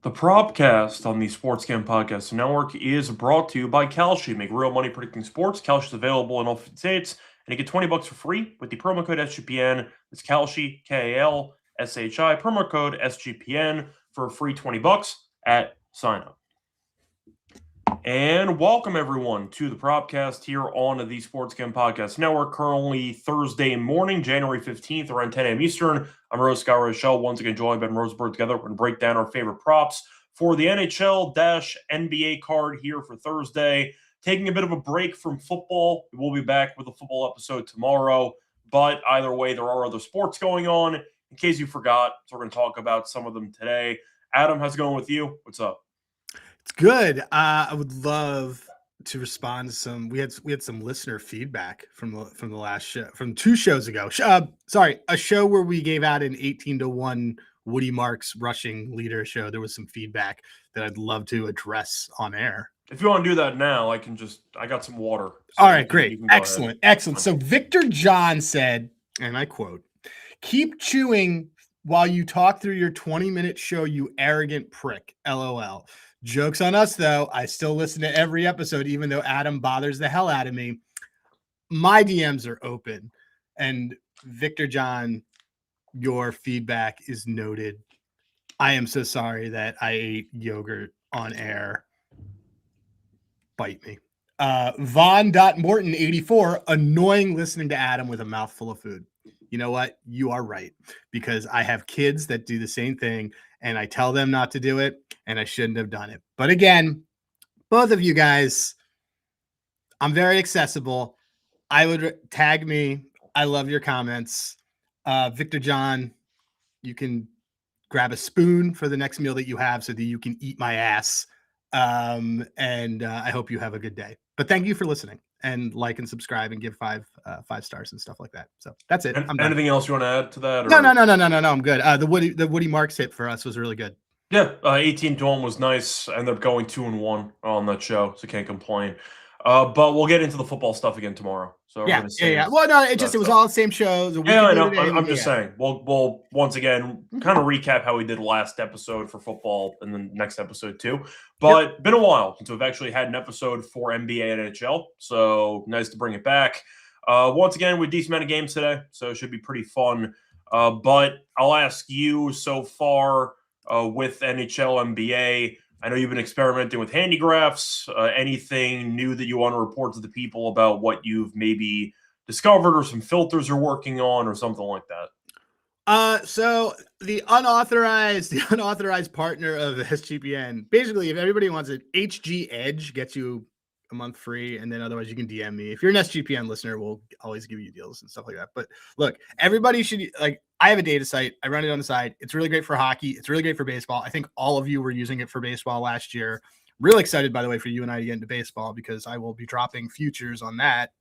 The Propcast on the Sports Gam Podcast Network is brought to you by Kalshi. Make real money predicting sports. Kalshi is available in all 50 states, and you get $20 for free with the promo code SGPN. It's Kalshi, Kalshi, promo code SGPN for a free $20 at sign up. And welcome everyone to the Propcast here on the Sports Gam Podcast Network. Currently Thursday morning, January 15th, around 10 a.m. Eastern. I'm Reichel, once again joined by Rosenberg together. We're going to break down our favorite props for the NHL-NBA card here for Thursday. Taking a bit of a break from football. We'll be back with a football episode tomorrow. But either way, there are other sports going on. In case you forgot, so we're going to talk about some of them today. Adam, how's it going with you? What's up? It's good. I would love to respond to some. We had some listener feedback from the last show, from 2 shows ago. A show where we gave out an 18-1 Woody Marks rushing leader show. There was some feedback that I'd love to address on air. If you want to do that now, I got some water. So all right, great. Excellent. So Victor John said, and I quote, "Keep chewing while you talk through your 20-minute show, you arrogant prick. LOL. Joke's on us, though. I still listen to every episode, even though Adam bothers the hell out of me. My DMs are open." And Victor John, your feedback is noted. I am so sorry that I ate yogurt on air. Bite me. Von.Morton84, annoying listening to Adam with a mouthful of food. You know what? You are right, because I have kids that do the same thing, and I tell them not to do it, and I shouldn't have done it. But again, both of you guys, I'm very accessible. I would tag me. I love your comments. Victor John, you can grab a spoon for the next meal that you have so that you can eat my ass. And I hope you have a good day. But thank you for listening, and like and subscribe and give five stars and stuff like that. So that's it. Anything else you want to add to that? Or? No. I'm good. The Woody Marks hit for us was really good. Yeah, 18-1 was nice. I ended up going 2-1 on that show, so can't complain. But we'll get into the football stuff again tomorrow. So yeah. Well, no, it was all the same show. I know. I'm just saying. We'll once again kind of recap how we did last episode for football and then next episode too. But Been a while since we've actually had an episode for NBA and NHL, so nice to bring it back. Once again, with a decent amount of games today, so it should be pretty fun. But I'll ask you so far with NHL, NBA. I know you've been experimenting with handigraphs. Anything new that you want to report to the people about what you've maybe discovered, or some filters you're working on, or something like that? So the unauthorized partner of SGPN, basically, if everybody wants it, HG Edge gets you a month free, and then otherwise you can DM me. If you're an SGPN listener, we'll always give you deals and stuff like that. But look, everybody should, like, I have a data site. I run it on the side. It's really great for hockey. It's really great for baseball. I think all of you were using it for baseball last year. Really excited, by the way, for you and I to get into baseball, because I will be dropping futures on that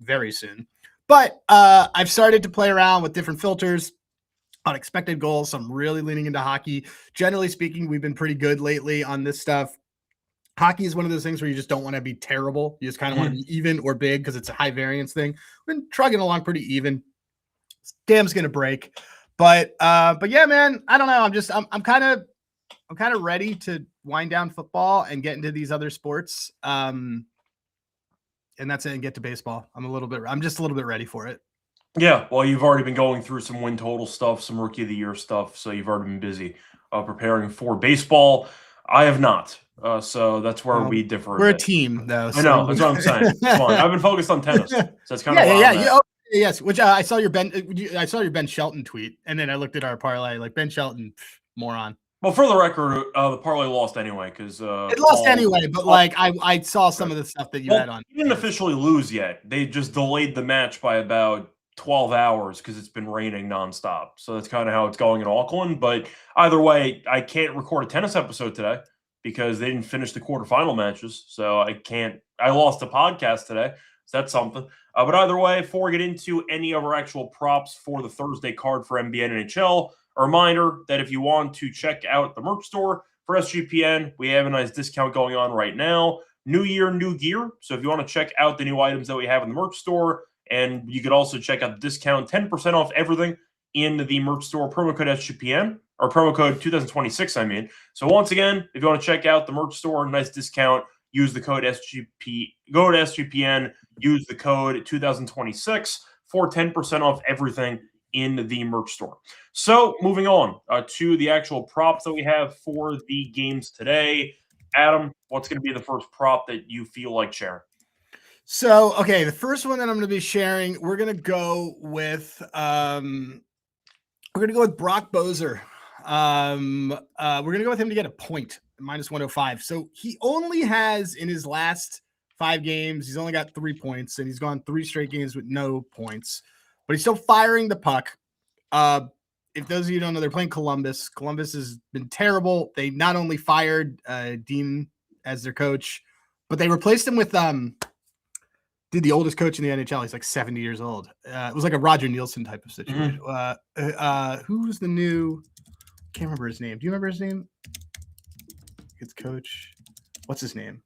very soon. But I've started to play around with different filters, unexpected goals. So I'm really leaning into hockey. Generally speaking, we've been pretty good lately on this stuff. Hockey is one of those things where you just don't want to be terrible. You just kind of want to be even or big, because it's a high variance thing. We've been trugging along pretty even. Dam's gonna break, but yeah, man, I don't know. I'm kind of ready to wind down football and get into these other sports. And that's it, and get to baseball. I'm just a little bit ready for it. Yeah, well, you've already been going through some win total stuff, some rookie of the year stuff, so you've already been busy preparing for baseball. I have not. So that's where we differ. We're a team, though. So. I know. That's what I'm saying. Come on. I've been focused on tennis. So that's kind of yes. Which I saw your Ben Shelton tweet, and then I looked at our parlay. Like, Ben Shelton, moron. Well, for the record, the parlay lost anyway, because it lost anyway. But like, I saw some of the stuff that you had on. He didn't officially lose yet. They just delayed the match by about 12 hours because it's been raining nonstop. So that's kind of how it's going in Auckland. But either way, I can't record a tennis episode today because they didn't finish the quarterfinal matches. So I lost the podcast today. So that's something. But either way, before we get into any of our actual props for the Thursday card for NBA and NHL, a reminder that if you want to check out the merch store for SGPN, we have a nice discount going on right now. New year, new gear. So if you want to check out the new items that we have in the merch store, and you could also check out the discount, 10% off everything in the merch store, promo code SGPN. or promo code 2026, I mean. So once again, if you want to check out the merch store, nice discount, use the code SGP, go to SGPN, use the code 2026 for 10% off everything in the merch store. So moving on to the actual props that we have for the games today. Adam, what's going to be the first prop that you feel like sharing? So, okay, the first one that I'm going to be sharing, we're going to go with Brock Boeser. We're going to go with him to get a point, -105. So he only has, in his last 5 games, he's only got 3 points, and he's gone 3 straight games with no points, but he's still firing the puck. If those of you don't know, they're playing Columbus. Columbus has been terrible. They not only fired Dean as their coach, but they replaced him with the oldest coach in the NHL. He's like 70 years old. It was like a Roger Nielsen type of situation. Who's the new? Can't remember his name. Do you remember his name? It's coach. What's his name?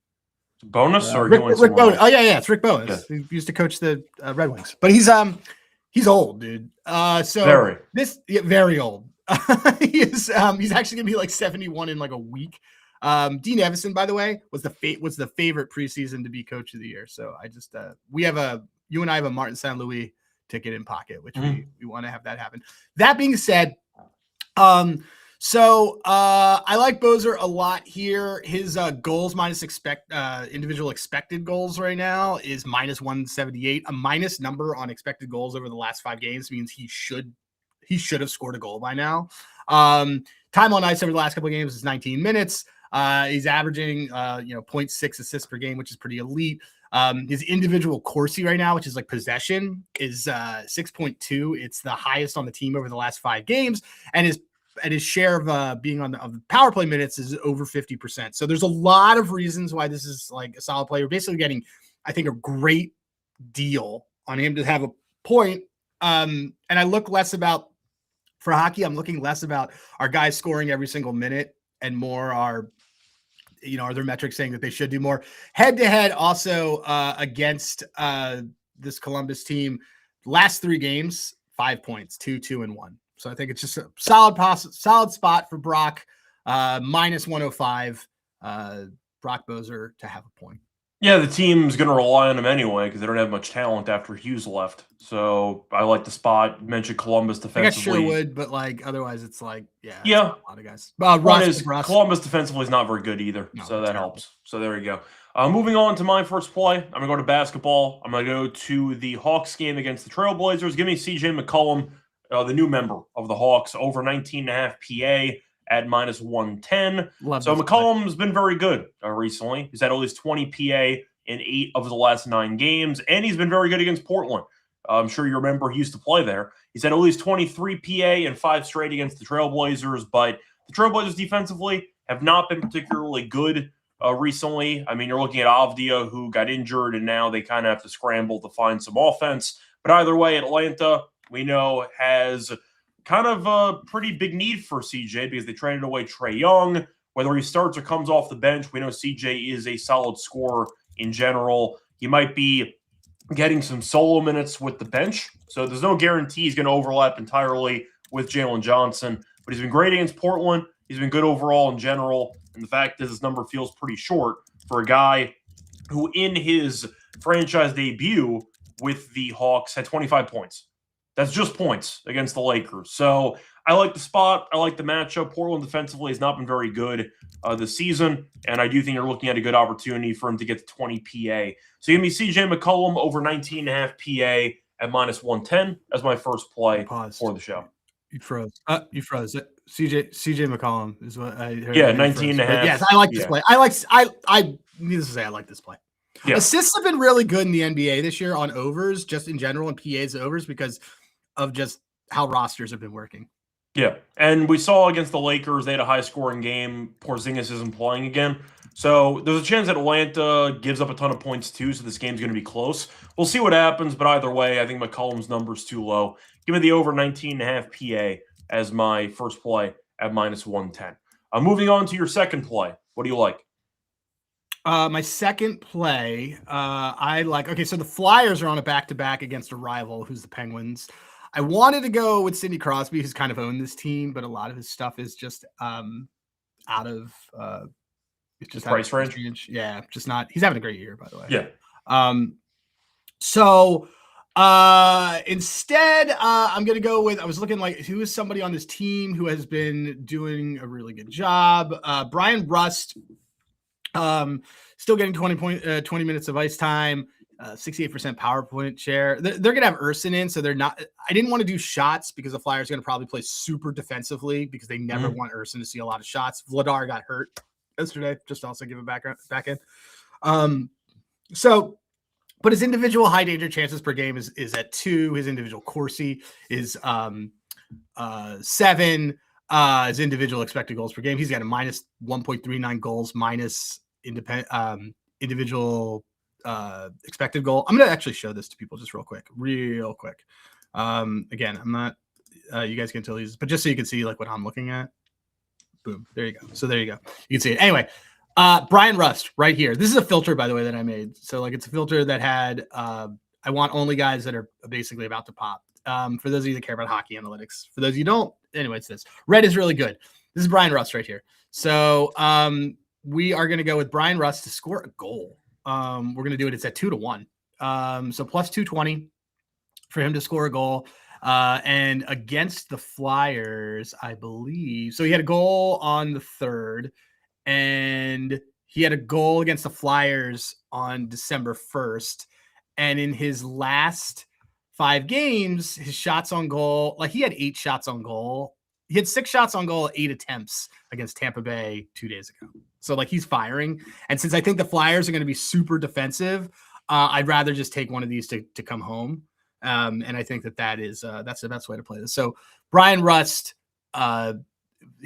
Bonus or Rick Bowness. Oh yeah, it's Rick Bowness. Yeah. He used to coach the Red Wings, but he's old, dude. Very old. He's actually gonna be like 71 in like a week. Dean Evison, by the way, was the favorite preseason to be coach of the year. So I just you and I have a Martin St. Louis ticket in pocket, which we want to have that happen. That being said, I like Boeser a lot here. His goals minus individual expected goals right now is -178. A minus number on expected goals over the last 5 games means he should have scored a goal by now. Time on ice over the last couple of games is 19 minutes. He's averaging 0.6 assists per game, which is pretty elite. His individual Corsi right now, which is like possession, is 6.2. It's the highest on the team over the last 5 games, and his share of being on the power play minutes is over 50%. So there's a lot of reasons why this is like a solid player. Basically getting, I think, a great deal on him to have a point. And I look less about, for hockey, I'm looking less about our guys scoring every single minute and more are their metrics saying that they should do more. Head to head also against this Columbus team, last 3 games, 5 points, 2, 2, and 1. So I think it's just a solid spot for Brock, -105, Brock Boeser to have a point. Yeah, the team's going to rely on him anyway because they don't have much talent after Hughes left. So I like the spot. You mentioned Columbus defensively. I sure would, but like otherwise it's like, a lot of guys. Columbus defensively is not very good either, so that helps. So there you go. Moving on to my first play, I'm going to go to basketball. I'm going to go to the Hawks game against the Trailblazers. Give me CJ McCollum, the new member of the Hawks, over 19.5 PA at -110. So McCollum's been very good recently. He's had at least 20 PA in 8 of the last 9 games, and he's been very good against Portland. I'm sure you remember he used to play there. He's had at least 23 PA in 5 straight against the Trailblazers, but the Trailblazers defensively have not been particularly good recently. I mean, you're looking at Avdia, who got injured, and now they kind of have to scramble to find some offense. But either way, Atlanta, we know, has kind of a pretty big need for CJ because they traded away Trae Young. Whether he starts or comes off the bench, we know CJ is a solid scorer in general. He might be getting some solo minutes with the bench, so there's no guarantee he's going to overlap entirely with Jalen Johnson. But he's been great against Portland. He's been good overall in general. And the fact is his number feels pretty short for a guy who in his franchise debut with the Hawks had 25 points. That's just points against the Lakers. So I like the spot. I like the matchup. Portland defensively has not been very good this season, and I do think you're looking at a good opportunity for him to get to 20 PA. So give me CJ McCollum over 19.5 PA at -110 as my first play for the show. You froze. You froze. CJ McCollum is what I heard. Yeah, 19.5. Yes, I like this play. I needless to say, I like this play. Yeah. Assists have been really good in the NBA this year on overs, just in general, and PA's overs because of just how rosters have been working. Yeah, and we saw against the Lakers, they had a high-scoring game. Porzingis isn't playing again. So there's a chance that Atlanta gives up a ton of points too, so this game's going to be close. We'll see what happens, but either way, I think McCollum's number's too low. Give me the over 19.5 PA as my first play at -110. Moving on to your second play. What do you like? My second play, I like. Okay, so the Flyers are on a back-to-back against a rival, who's the Penguins. I wanted to go with Sidney Crosby, who's kind of owned this team, but a lot of his stuff is just out of it's just price range. Yeah, just not. He's having a great year, by the way. Yeah. So instead, I'm gonna go with. I was looking like who is somebody on this team who has been doing a really good job. Brian Rust, still getting 20 minutes of ice time. 68% power point share. They're gonna have Urson in, so they're not. I didn't want to do shots because the Flyers are gonna probably play super defensively because they never want Urson to see a lot of shots. Vladar got hurt yesterday. Just also give it back in. So, but his individual high danger chances per game is at 2. His individual Corsi is 7. His individual expected goals per game. He's got a minus 1.39 goals minus individual expected goal. I'm gonna actually show this to people just real quick. Again, I'm not you guys can tell these, but just so you can see like what I'm looking at. Boom, there you go. So there you go, you can see it. Anyway, Brian Rust right here. This is a filter, by the way, that I made. So like it's a filter that had I want only guys that are basically about to pop. For those of you that care about hockey analytics, for those of you who don't, anyway, it's this. Red is really good. This is Brian Rust right here. So we are going to go with Brian Rust to score a goal. We're going to do it. It's at 2-1. So plus 220 for him to score a goal. And against the Flyers, I believe. So he had a goal on the 3rd, and he had a goal against the Flyers on December 1st. And in his last 5 games, his shots on goal, like he had 8 shots on goal. He had 6 shots on goal, 8 attempts against Tampa Bay 2 days ago. So like he's firing. And since I think the Flyers are going to be super defensive, I'd rather just take one of these to come home. And I think that's the best way to play this. So Brian Rust,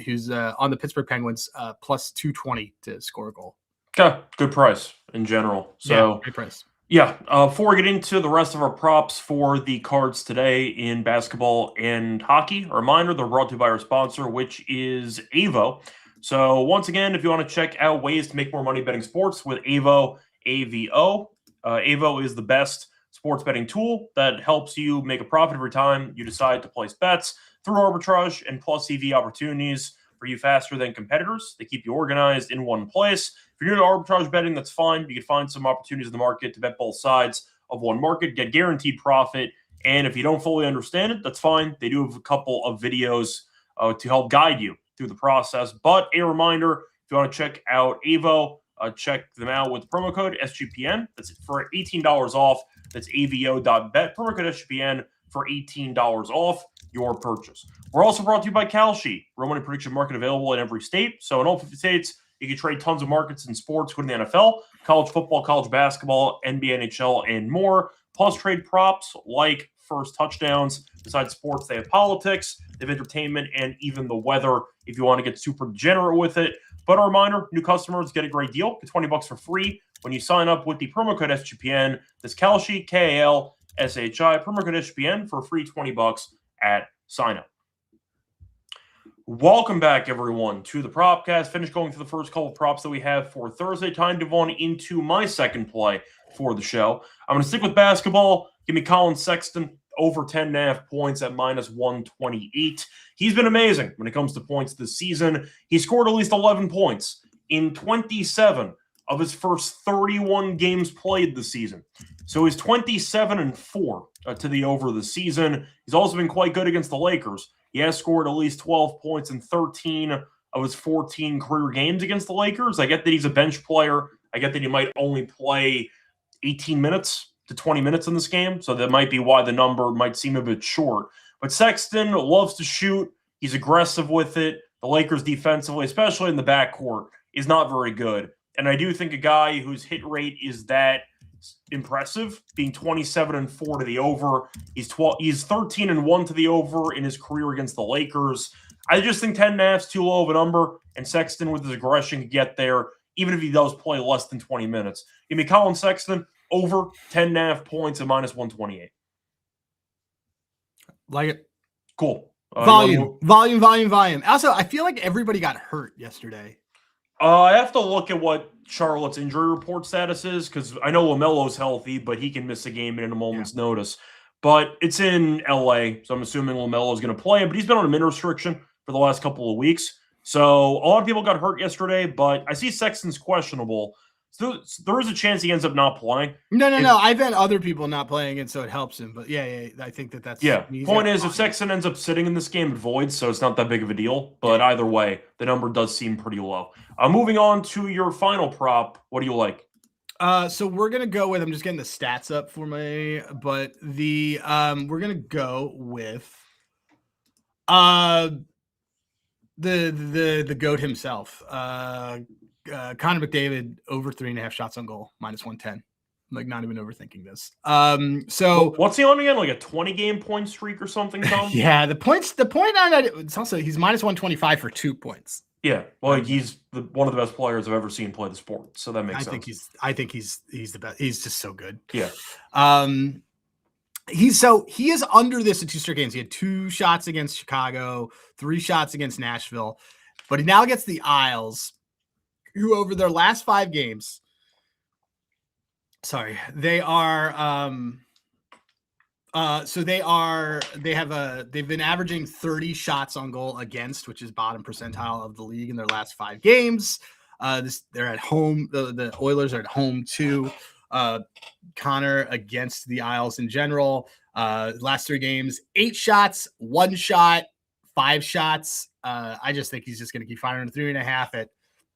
who's on the Pittsburgh Penguins, plus 220 to score a goal. Okay, good price in general. So yeah, great price. Yeah, before we get into the rest of our props for the cards today in basketball and hockey, a reminder, they're brought to you by our sponsor, which is AVO. So once again, if you want to check out ways to make more money betting sports with AVO, AVO, AVO is the best sports betting tool that helps you make a profit every time you decide to place bets through arbitrage and plus EV opportunities for you faster than competitors. They keep you organized in one place. If you're new to arbitrage betting, that's fine. You can find some opportunities in the market to bet both sides of one market, get guaranteed profit. And if you don't fully understand it, that's fine. They do have a couple of videos to help guide you through the process. But a reminder, if you want to check out AVO, check them out with the promo code SGPN. That's for $18 off. That's AVO.bet. Promo code SGPN for $18 off your purchase. We're also brought to you by Kalshi, real money prediction market available in every state. So in all 50 states, you can trade tons of markets in sports, including the NFL, college football, college basketball, NBA, NHL, and more. Plus trade props like first touchdowns. Besides sports, they have politics, they have entertainment, and even the weather if you want to get super degenerate with it. But a reminder, new customers get a great deal. Get $20 for free when you sign up with the promo code SGPN. That's Kalshi, Kalshi, promo code SGPN for a free $20 at sign up. Welcome back, everyone, to the Propcast. Finished going through the first couple of props that we have for Thursday. Time to move on into my second play for the show. I'm going to stick with basketball. Give me Colin Sexton over 10.5 points at minus 128. He's been amazing when it comes to points this season. He scored at least 11 points in 27 of his first 31 games played this season. So he's 27-4 to the over this season. He's also been quite good against the Lakers. He has scored at least 12 points in 13 of his 14 career games against the Lakers. I get that he's a bench player. I get that he might only play 18 minutes to 20 minutes in this game, so that might be why the number might seem a bit short. But Sexton loves to shoot. He's aggressive with it. The Lakers defensively, especially in the backcourt, is not very good. And I do think a guy whose hit rate is that impressive, being 27-4 to the over. He's 13-1 to the over in his career against the Lakers. I just think 10.5 is too low of a number, and Sexton with his aggression can get there, even if he does play less than 20 minutes. Give me Colin Sexton over 10.5 points at minus 128. Like it. Cool. Volume. Also, I feel like everybody got hurt yesterday. I have to look at what Charlotte's injury report status is, because I know LaMelo's healthy, but he can miss a game in a moment's notice. but it's in LA, so I'm assuming LaMelo is going to play. But he's been on a min restriction for the last couple of weeks. So a lot of people got hurt yesterday, but I see Sexton's questionable. So there is a chance he ends up not playing. No. I've had other people not playing it, so it helps him. But yeah, I think that's Point is, if Sexton ends up sitting in this game, it voids, so it's not that big of a deal. But either way, the number does seem pretty low. Moving on to your final prop, what do you like? So we're gonna go with. I'm just getting the stats up for me, but we're gonna go with the GOAT himself, Connor McDavid, over 3.5 shots on goal, -110. Like, not even overthinking this. So what's he on again? Like a 20-game point streak or something, Tom? Yeah, the point on that, it's also he's -125 for 2 points. Yeah, well, he's one of the best players I've ever seen play the sport, so that makes sense. I think he's the best. He's just so good. Yeah. He is under this in 2 straight games. He had 2 shots against Chicago, 3 shots against Nashville, but he now gets the Isles, who over their last 5 games, they've been averaging 30 shots on goal against, which is bottom percentile of the league in their last 5 games. They're at home. The Oilers are at home too. Connor against the Isles in general. Last 3 games, 8 shots, 1 shot, 5 shots. I just think he's just going to keep firing 3.5 at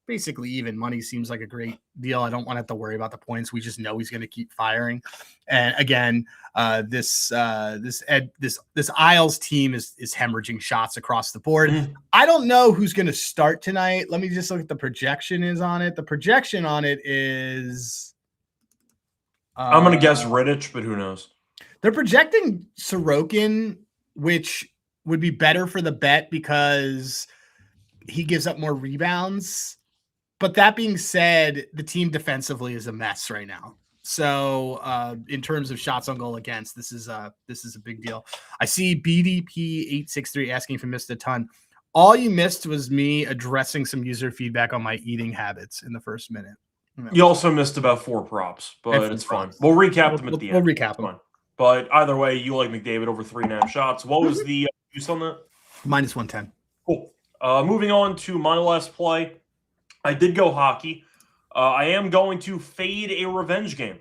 basically even money. Seems like a great deal. I don't want to have to worry about the points. We just know he's going to keep firing. And again, this Isles team is hemorrhaging shots across the board. Mm-hmm. I don't know who's going to start tonight. Let me just look at the projection is on it. The projection on it is I'm going to guess Rittich, but who knows? They're projecting Sorokin, which would be better for the bet because he gives up more rebounds. But that being said, the team defensively is a mess right now. So in terms of shots on goal against, this is a big deal. I see BDP863 asking if you missed a ton. All you missed was me addressing some user feedback on my eating habits in the first minute. You also missed about 4 props, but it's fine. We'll recap them at the end. We'll recap them. Fine. But either way, you like McDavid over 3.5 shots. What was the use on that? -110. Cool. Moving on to my last play. I did go hockey. I am going to fade a revenge game.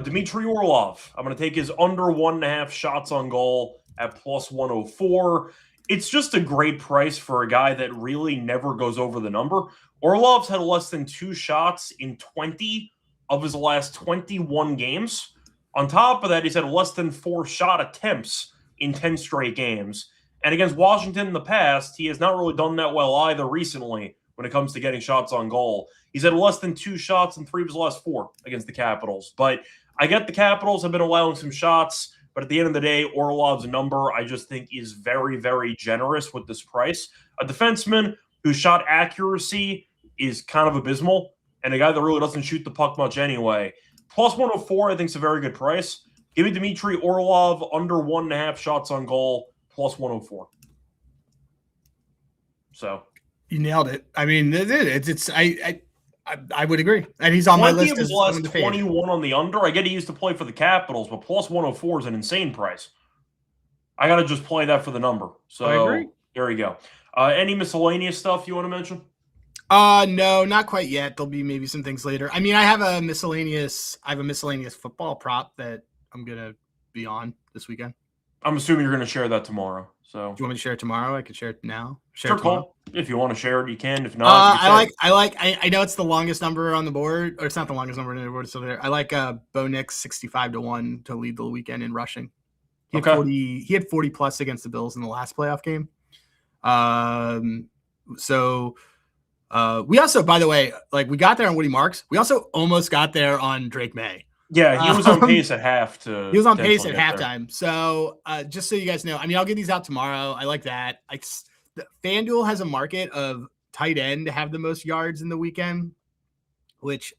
Dmitry Orlov. I'm going to take his under 1.5 shots on goal at +104. It's just a great price for a guy that really never goes over the number. Orlov's had less than 2 shots in 20 of his last 21 games. On top of that, he's had less than 4 shot attempts in 10 straight games. And against Washington in the past, he has not really done that well either recently when it comes to getting shots on goal. He's had less than 2 shots in 3 of his last 4 against the Capitals. But I get the Capitals have been allowing some shots, but at the end of the day, Orlov's number I just think is very, very generous with this price. A defenseman whose shot accuracy is kind of abysmal, and a guy that really doesn't shoot the puck much anyway. +104, I think, is a very good price. Give me Dmitry Orlov under 1.5 shots on goal, +104. So you nailed it. I mean, I would agree, and he's on my list. Of his last 21 on the under. I get he used to play for the Capitals, but +104 is an insane price. I got to just play that for the number. So I agree. There you go. Any miscellaneous stuff you want to mention? No, not quite yet. There'll be maybe some things later. I mean, I have a miscellaneous football prop that I'm gonna be on this weekend. I'm assuming you're gonna share that tomorrow. So do you want me to share it tomorrow? I can share it now. Sure, call. If you want to share it, you can. If not, I know it's the longest number on the board, or it's not the longest number on the board. So there, I like Bo Nix 65-1 to lead the weekend in rushing. He had 40 plus against the Bills in the last playoff game. We also, by the way, we got there on Woody Marks. We also almost got there on Drake May. Yeah, he was on pace at half to. He was on pace at halftime. So just so you guys know, I mean, I'll get these out tomorrow. I like that. FanDuel has a market of tight end to have the most yards in the weekend, which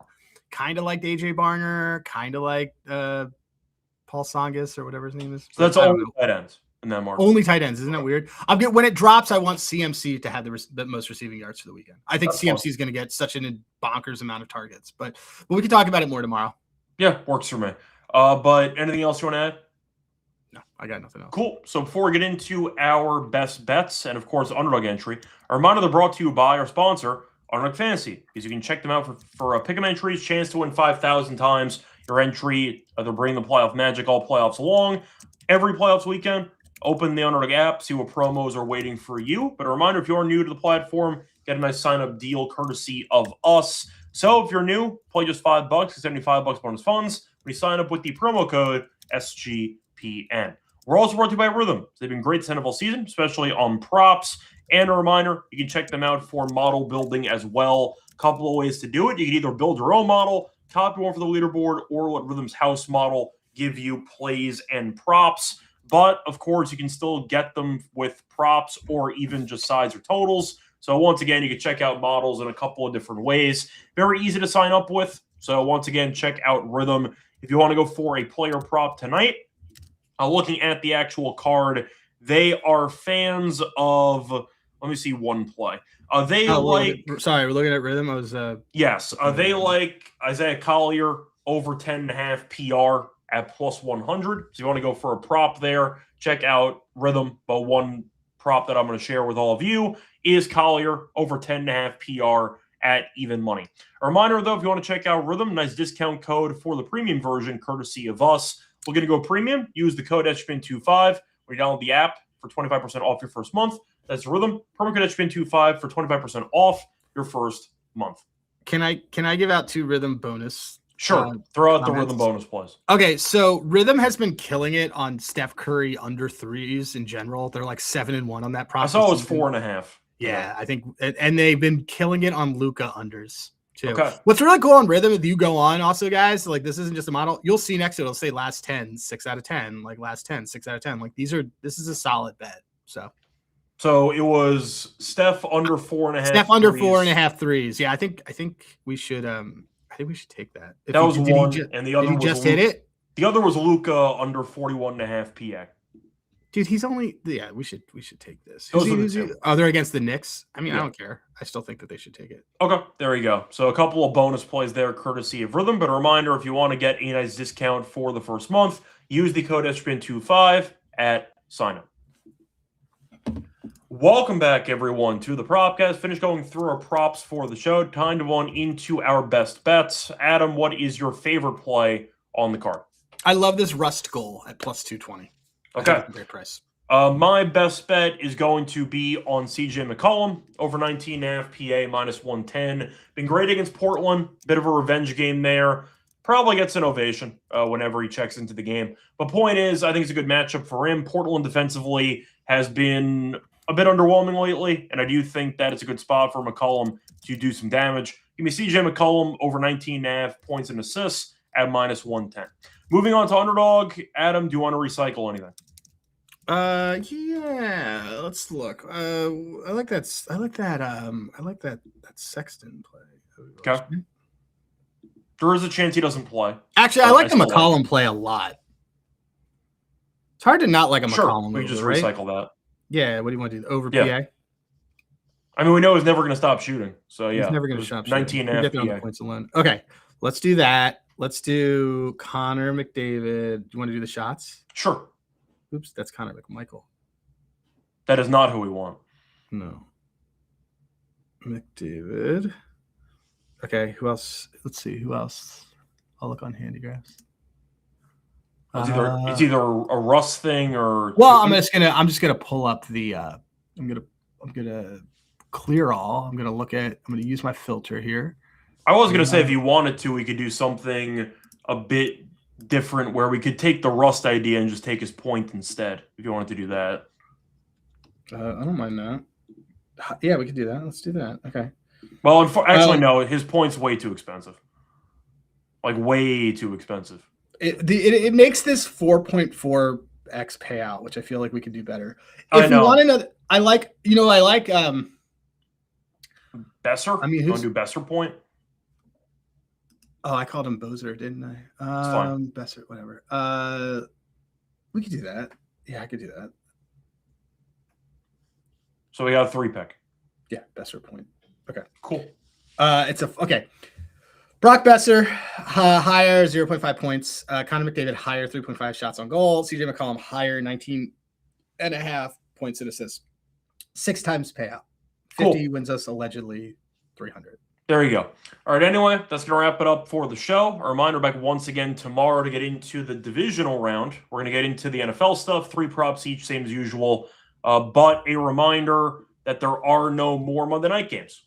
kind of like AJ Barner, kind of like Paul Songus or whatever his name is. So that's all tight ends in that market. Only tight ends. Isn't that weird? When it drops, I want CMC to have the most receiving yards for the weekend. I think CMC is going to get such a bonkers amount of targets, but we can talk about it more tomorrow. Yeah, works for me. But anything else you want to add? No, I got nothing else. Cool. So before we get into our best bets and, of course, underdog entry, a reminder they're brought to you by our sponsor, Underdog Fantasy, because you can check them out for pick 'em entries, chance to win 5,000 times your entry. They're bringing the playoff magic all playoffs along. Every playoffs weekend, open the Underdog app, see what promos are waiting for you. But a reminder, if you're new to the platform, get a nice sign-up deal courtesy of us. So if you're new, play just $5, get $75 bonus funds when you sign up with the promo code SGPN. We're also brought to you by Rhythm. They've been great this NFL season, especially on props. And a reminder, you can check them out for model building as well. A couple of ways to do it. You can either build your own model, copy one for the leaderboard, or let Rhythm's house model give you plays and props. But, of course, you can still get them with props or even just sides or totals. So, once again, you can check out models in a couple of different ways. Very easy to sign up with. So, once again, check out Rhythm. If you want to go for a player prop tonight, looking at the actual card, they are fans of, let me see one play. Sorry, we're looking at Rhythm. Yes. They like Isaiah Collier over 10.5 PR at plus 100. So you want to go for a prop there, check out Rhythm. But one prop that I'm going to share with all of you is Collier over 10.5 PR at even money. A reminder, though, if you want to check out Rhythm, nice discount code for the premium version, courtesy of us. We're going to go premium. Use the code SGPN25 when you download the app for 25% off your first month. That's Rhythm. Promo code SGPN25 for 25% off your first month. Can I give out 2 Rhythm bonus? Sure. Throw out comments. the Rhythm bonus plays. Okay, so Rhythm has been killing it on Steph Curry under threes in general. They're like 7-1 on that prop. I saw it was 4.5. Yeah, I think, and they've been killing it on Luka unders too. Okay. What's really cool on Rhythm, if you go on also, guys, like this isn't just a model. You'll see next to it, it'll say last 10, 6 out of 10, like last 10, 6 out of 10. Like this is a solid bet. So it was Steph under 4.5. Steph under 4.5 threes. Yeah, I think we should take that. That was one, and the other was just hit it. The other was Luka under 41.5 PA. Dude, he's only we should take this. They're against the Knicks. I mean, yeah. I don't care. I still think that they should take it. Okay, there you go. So a couple of bonus plays there, courtesy of Rhythm. But a reminder, if you want to get a nice discount for the first month, use the code SGPN25 at sign up. Welcome back, everyone, to the Propcast. Finished going through our props for the show. Time to run into our best bets. Adam, what is your favorite play on the card? I love this Rust goal at plus 220. Okay. Great price. My best bet is going to be on CJ McCollum over 19.5 PA minus 110. Been great against Portland. Bit of a revenge game there. Probably gets an ovation whenever he checks into the game. But point is, I think it's a good matchup for him. Portland defensively has been a bit underwhelming lately, and I do think that it's a good spot for McCollum to do some damage. Give me CJ McCollum over 19.5 points and assists at minus 110. Moving on to underdog, Adam, do you want to recycle anything? Yeah, let's look. I like that Sexton play. Okay. There is a chance he doesn't play. Actually, I like the McCollum play a lot. It's hard to not like a McCollum. We just right? recycle that. Yeah, what do you want to do? Over PA? I mean, we know he's never going to stop shooting. So, yeah. He's never going to stop 19.5 shooting. PA. Points alone. Okay, let's do that. Let's do Connor McDavid. Do you want to do the shots? Sure. Oops, that's Connor McMichael. That is not who we want. No. McDavid. Okay, who else? Let's see. Who else? I'll look on Handigraphs. It's either a Russ thing or. Well, I'm just gonna pull up the. I'm gonna clear all. I'm gonna use my filter here. I was gonna say if you wanted to, we could do something a bit different where we could take the Rust idea and just take his point instead. If you wanted to do that. I don't mind that. Yeah, we could do that. Let's do that. Okay. Well, actually, no. His point's way too expensive. Like way too expensive. It makes this 4.4x payout, which I feel like we could do better. If you want another, I like Besser. I mean, you want to do Besser point? Oh, I called him Bozer, didn't I? It's fine. Besser, whatever. We could do that. Yeah, I could do that. So we got a 3-pick. Yeah, Besser point. Okay, cool. Okay. Brock Besser, higher 0.5 points. Connor McDavid, higher 3.5 shots on goal. CJ McCollum, higher 19.5 points and assists. 6 times payout. 50 wins us allegedly 300. There you go. All right, anyway, that's going to wrap it up for the show. A reminder, back once again tomorrow to get into the divisional round. We're going to get into the NFL stuff, 3 props each, same as usual. But a reminder that there are no more Monday night games.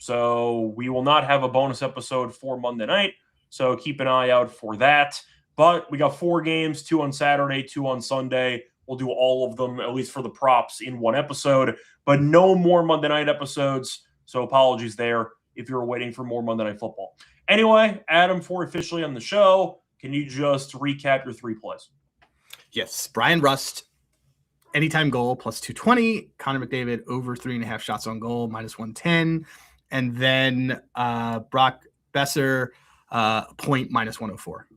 So we will not have a bonus episode for Monday night. So keep an eye out for that. But we got 4 games, 2 on Saturday, 2 on Sunday. We'll do all of them, at least for the props, in one episode. But no more Monday night episodes. So apologies there if you're waiting for more Monday Night Football. Anyway, Adam, for officially on the show, can you just recap your 3 plays? Yes. Brian Rust, anytime goal, plus 220. Connor McDavid, over 3.5 shots on goal, minus 110. And then Brock Besser, point, minus 104.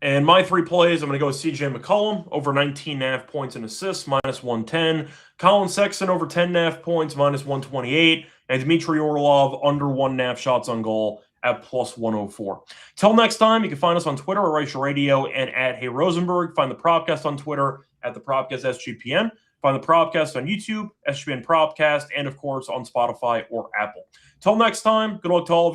And my 3 plays, I'm going to go with CJ McCollum, over 19.5 points and assists, minus 110. Colin Sexton, over 10.5 points, minus 128. And Dmitry Orlov, under 1.5 shots on goal at plus 104. Till next time, you can find us on Twitter at Reichel Radio and at Hey Rosenberg. Find the Propcast on Twitter at the Propcast SGPN. Find the Propcast on YouTube, SGPN Propcast, and of course on Spotify or Apple. Till next time, good luck to all of you.